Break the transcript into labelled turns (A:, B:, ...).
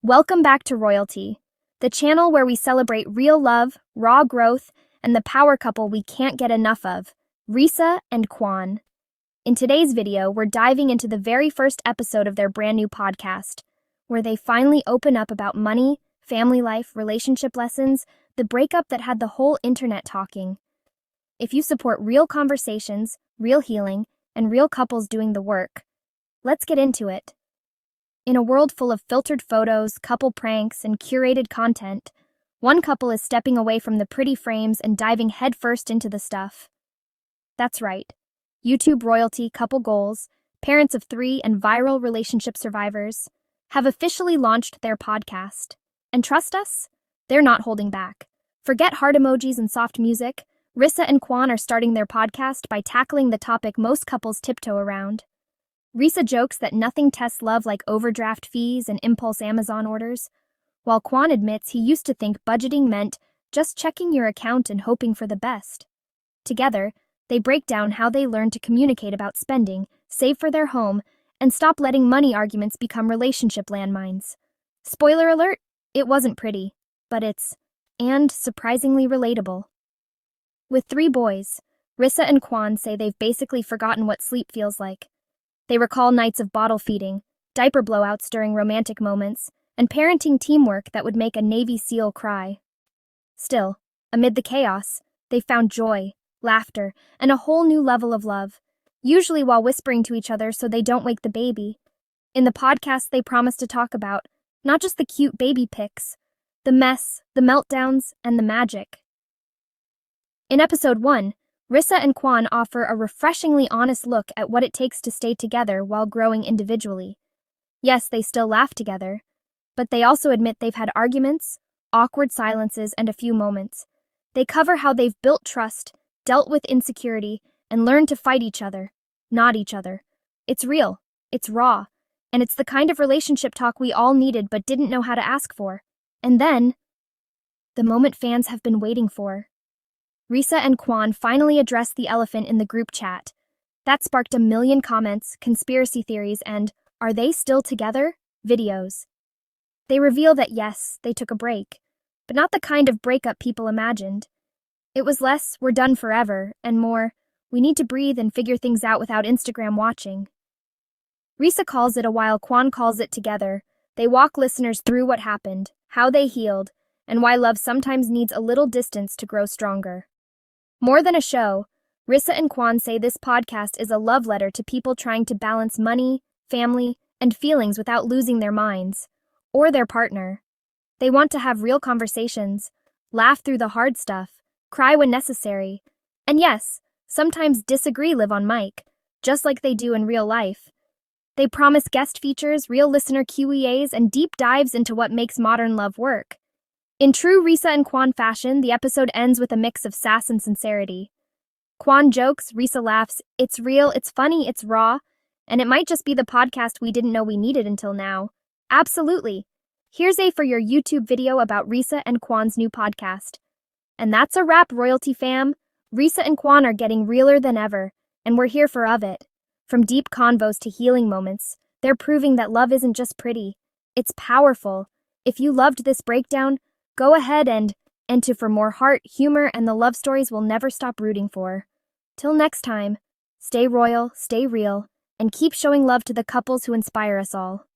A: Welcome back to Royalty, the channel where we celebrate real love, raw growth, and the power couple we can't get enough of, Rissa and Quan. In today's video, we're diving into the very first episode of their brand new podcast, where they finally open up about money, family life, relationship lessons, the breakup that had the whole internet talking. If you support real conversations, real healing, and real couples doing the work, let's get into it. In a world full of filtered photos, couple pranks, and curated content, one couple is stepping away from the pretty frames and diving headfirst into the stuff. That's right. YouTube royalty couple goals, parents of 3 and viral relationship survivors, have officially launched their podcast. And trust us, they're not holding back. Forget heart emojis and soft music. Rissa and Quan are starting their podcast by tackling the topic most couples tiptoe around. Rissa jokes that nothing tests love like overdraft fees and impulse Amazon orders, while Quan admits he used to think budgeting meant just checking your account and hoping for the best. Together, they break down how they learned to communicate about spending, save for their home, and stop letting money arguments become relationship landmines. Spoiler alert, it wasn't pretty, but and surprisingly relatable. With 3 boys, Rissa and Quan say they've basically forgotten what sleep feels like. They recall nights of bottle feeding, diaper blowouts during romantic moments, and parenting teamwork that would make a Navy SEAL cry. Still, amid the chaos, they found joy, laughter, and a whole new level of love, usually while whispering to each other so they don't wake the baby. In the podcast, they promise to talk about not just the cute baby pics, the mess, the meltdowns, and the magic. In episode 1, Rissa and Quan offer a refreshingly honest look at what it takes to stay together while growing individually. Yes, they still laugh together, but they also admit they've had arguments, awkward silences, and a few moments. They cover how they've built trust, dealt with insecurity, and learned to fight each other, not each other. It's real, it's raw, and it's the kind of relationship talk we all needed but didn't know how to ask for. And then, the moment fans have been waiting for. Rissa and Quan finally addressed the elephant in the group chat. That sparked a million comments, conspiracy theories, and "Are they still together?" videos. They reveal that yes, they took a break, but not the kind of breakup people imagined. It was less, "we're done forever," and more, "we need to breathe and figure things out without Instagram watching." Rissa calls it a while Quan calls it together. They walk listeners through what happened, how they healed, and why love sometimes needs a little distance to grow stronger. More than a show, Rissa and Quan say this podcast is a love letter to people trying to balance money, family, and feelings without losing their minds, or their partner. They want to have real conversations, laugh through the hard stuff, cry when necessary, and yes, sometimes disagree live on mic, just like they do in real life. They promise guest features, real listener Q&As, and deep dives into what makes modern love work. In true Rissa and Quan fashion, the episode ends with a mix of sass and sincerity. Quan jokes, Rissa laughs, it's real, it's funny, it's raw, and it might just be the podcast we didn't know we needed until now. Absolutely. Here's for your YouTube video about Rissa and Quan's new podcast. And that's a wrap, Royalty fam. Rissa and Quan are getting realer than ever, and we're here for it. From deep convos to healing moments, they're proving that love isn't just pretty, it's powerful. If you loved this breakdown, go ahead and for more heart, humor, and the love stories we'll never stop rooting for. Till next time, stay royal, stay real, and keep showing love to the couples who inspire us all.